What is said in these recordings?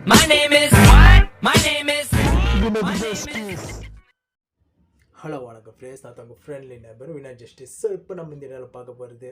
My name is what? My name is my name is hello வணக்கம் friends, நான் உங்கள் friendly number வினா justice. So இப்போ நம்ம இந்த நேரம் பார்க்க போகிறது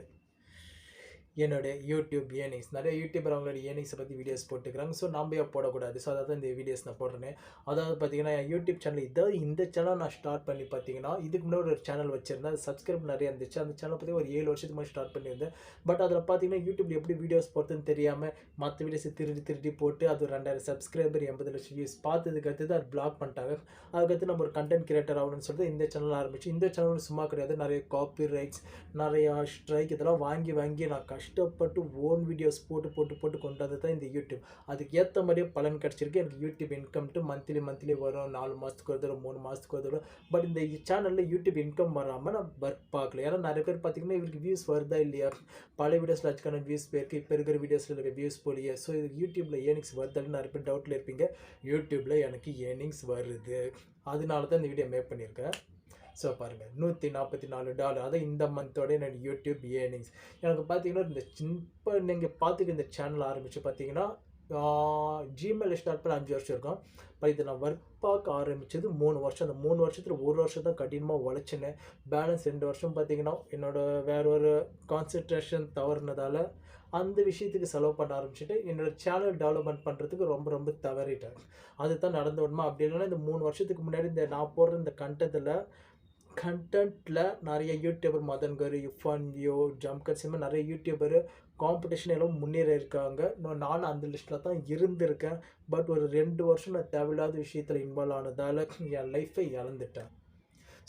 என்னோடய யூடியூப் ஏர்னிங்ஸ். நிறைய யூடியூபர் அவங்களோட ஏர்னிங்ஸை பற்றி வீடியோஸ் போட்டுக்கிறாங்க. ஸோ நம்ம போடக்கூடாது. ஸோ அதாவது இந்த வீடியோஸ் நான் போடுறேன். அதாவது பார்த்தீங்கன்னா என் யூடியூப் சேனல் இதாவது இந்த சேனல் நான் ஸ்டார்ட் பண்ணி பார்த்தீங்கன்னா இதுக்கு முன்னாடி ஒரு சேனல் வச்சுருந்தேன். அது சப்ஸ்கிரைப் நிறைய இருந்துச்சு. அந்த சேனல் பற்றி ஒரு 7 வருஷத்துக்கு முன்னாடி ஸ்டார்ட் பண்ணியிருந்தேன். பட் அதில் பார்த்தீங்கன்னா யூடியூப்ல எப்படி வீடியோஸ் போடுறதுன்னு தெரியாமல் மற்ற வீடியோஸை திருடி போட்டு அது 2000 சப்ஸ்கிரைபர் 80 லட்சம் வியூஸ் பார்த்ததுக்கு அடுத்து அது பிளாக் பண்ணிட்டாங்க. அதுக்கடுத்து நம்ம ஒரு கண்டென்ட் கிரியேட்டர் ஆகணும்னு சொல்லிட்டு இந்த சேனல் ஆரம்பிச்சு. இந்த சேனல் சும்மா கிடையாது, நிறைய காப்பி ரைட்ஸ், நிறையா ஸ்ட்ரைக் இதெல்லாம் வாங்கி நான் கஷ்டப்பட்டு ஓன் வீடியோஸ் போட்டு கொண்டு வந்து தான் இந்த யூடியூப். அதுக்கு ஏற்ற மாதிரியே பலன் கிடச்சிருக்கு. எனக்கு யூடியூப் இன்கம்ட்டு மந்த்லி வரும். 4 மாதத்துக்கு ஒரு தடவை, 3 மாதத்துக்கு ஒரு தடவை. பட் இந்த சேனலில் யூடியூப் இன்கம் வராமல் நான் ஒர்க் பார்க்கல. ஏன்னா நிறைய பேர் பார்த்தீங்கன்னா இவருக்கு வியூஸ் வருதா இல்லையா, பழைய வீடியோஸில் அதுக்கான வியூஸ் போயிருக்கு, இப்போ இருக்கிற வீடியோஸில் இருக்க வியூஸ் போலியே. ஸோ இது யூடியூப்பில் ஏர்னிங்ஸ் வருதான்னு நிறைய பேர் டவுட்டில் இருப்பீங்க. யூடியூப்பில் எனக்கு ஏர்னிங்ஸ் வருது, அதனால தான் இந்த வீடியோ மேக் பண்ணியிருக்கேன். ஸோ பாருங்கள், $144. அதான் இந்த மந்தோட என்னோடய யூடியூப் ஏர்னிங்ஸ். எனக்கு பார்த்தீங்கன்னா இப்போ நீங்கள் பார்த்துக்க இந்த சேனல் ஆரம்பித்து பார்த்தீங்கன்னா ஜிமெயில் ஸ்டார்ட் பண்ண 5 வருஷம் இருக்கும். பட் இதை நான் ஒர்க் பார்க்க ஆரம்பித்தது 3 வருஷம். அந்த 3 வருஷத்தில் 1 வருஷம் தான் கடினமாக உழைச்சினேன். பேலன்ஸ் 2 வருஷம் பார்த்தீங்கன்னா என்னோடய வேற ஒரு கான்சன்ட்ரேஷன் தவறுனதால் அந்த விஷயத்துக்கு செலவு பண்ண ஆரம்பிச்சுட்டு என்னோடய சேனல் டெவலப்மெண்ட் பண்ணுறதுக்கு ரொம்ப தவறிட்டேன். அதுதான் நடந்து விடமா. அப்படி இல்லைன்னா இந்த 3 வருஷத்துக்கு முன்னாடி இந்த நான் போடுற இந்த கண்டென்ட்டில் நிறைய யூடியூபர் மதன்கர், இஃபான்வியோ, ஜம்கர் சிம்ம நிறைய யூடியூபர் காம்படிஷன் எல்லாம் முன்னேற இருக்காங்க. நானும் அந்த லிஸ்ட்டில் தான் இருந்திருக்கேன். பட் ஒரு 2 வருஷம் நான் தேவையில்லாத விஷயத்தில் இன்வால்வ் ஆனதால் என் லைஃப்பை இழந்துட்டேன்.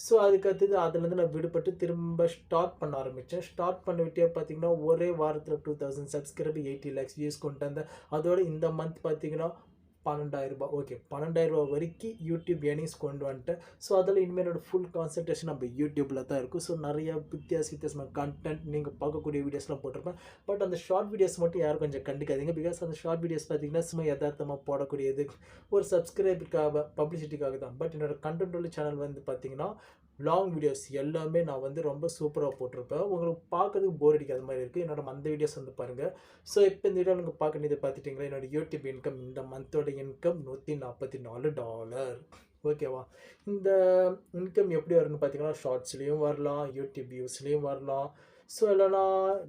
ஸோ அதுக்கடுத்தது அதுலேருந்து நான் விடுபட்டு திரும்ப ஸ்டார்ட் பண்ண ஆரம்பித்தேன். ஸ்டார்ட் பண்ணிவிட்டே பார்த்தீங்கன்னா ஒரே வாரத்தில் 2000 சப்ஸ்கிரைபர், 80 lakhs வியூஸ் கொண்டு வந்தேன். அதோடு இந்த மந்த் பார்த்தீங்கன்னா $12,000. ஓகே, $12,000 வரைக்கும் யூடியூப் ஏர்னிங்ஸ் கொண்டு வந்துட்டேன். ஸோ அதில் இனிமேல் என்னோடய ஃபுல் கான்சன்ட்ரேஷன் நம்ம யூடியூப்பில் தான் இருக்கும். ஸோ நிறைய வித்தியாசமான கண்டென்ட் நீங்கள் பார்க்கக்கூடிய வீடியோஸ்லாம் போட்டிருப்பேன். பட் அந்த ஷார்ட் வீடியோஸ் மட்டும் யாரும் கொஞ்சம் கண்டுக்காதீங்க. பிகாஸ் அந்த ஷார்ட் வீடியோஸ் பார்த்தீங்கன்னா சும்மா யதார்த்தமாக போடக்கூடியது, ஒரு சப்ஸ்கிரைபருக்காக, பப்ளிசிட்டிக்காக தான். பட் என்னோடய கண்டென்ட் உள்ள சேனல் வந்து பார்த்தீங்கன்னா லாங் வீடியோஸ் எல்லாமே நான் வந்து ரொம்ப சூப்பராக போட்டிருப்பேன். உங்களுக்கு பார்க்கறதுக்கு போர் அடிக்காத மாதிரி இருக்குது. என்னோட அந்த வீடியோஸ் வந்து பாருங்கள். ஸோ இப்போ இந்த வீடியோ நீங்கள் பார்க்க பார்த்துட்டிங்களா, என்னோடய யூடியூப் இன்கம் இந்த மந்தோட இன்கம் $144. ஓகேவா? இந்த இன்கம் எப்படி வரும்னு பார்த்தீங்கன்னா ஷார்ட்ஸ்லேயும் வரலாம், யூடியூப் வியூஸ்லேயும் வரலாம். ஸோ இல்லைனா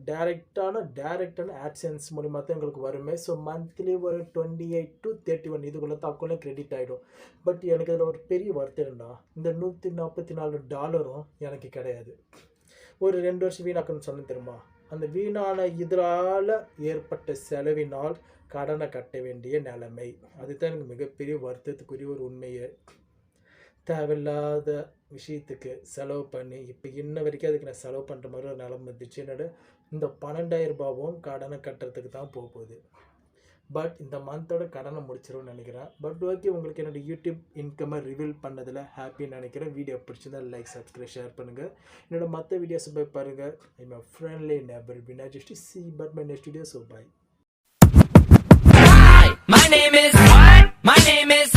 டேரெக்டான ஆட்சன்ஸ் மூலிமா தான் எங்களுக்கு வருமே. ஸோ மந்த்லி ஒரு 28 to 31 இதுக்குள்ளே தான் அக்கௌண்ட்டில் கிரெடிட் ஆகிடும். பட் எனக்கு இதில் ஒரு பெரிய வருத்தம் என்னன்னா, இந்த $144 எனக்கு கிடையாது. ஒரு 2 வருஷம் வீணாக்கணும்னு சொன்ன தெரியுமா, அந்த வீணான இதனால் ஏற்பட்ட செலவினால் கடனை கட்ட வேண்டிய நிலைமை. அதுதான் எனக்கு மிகப்பெரிய வருத்தத்துக்குரிய ஒரு உண்மையை. தேவையில்லாத விஷயத்துக்கு செலவு பண்ணி இப்போ இன்ன வரைக்கும் அதுக்கு நான் செலவு பண்ணுற மாதிரி ஒரு நிலைமை வந்துச்சு. என்னோட இந்த $12,000 கடனை கட்டுறதுக்கு தான் போகுது. பட் இந்த மந்தோட கடனை முடிச்சிரும்னு நினைக்கிறேன். பட் ஓகே, உங்களுக்கு என்னோடய யூடியூப் இன்கம்மை ரிவீல் பண்ணதில் ஹாப்பின்னு நினைக்கிறேன். வீடியோ பிடிச்சிருந்தா லைக், சப்ஸ்கிரைப், ஷேர் பண்ணுங்கள். என்னோட மற்ற வீடியோஸ் போய் பாருங்கள். ஐ மை ஃப்ரெண்ட்லி நெய்பர் வினா justice. See you but my next video. So bye. my name is what? My name is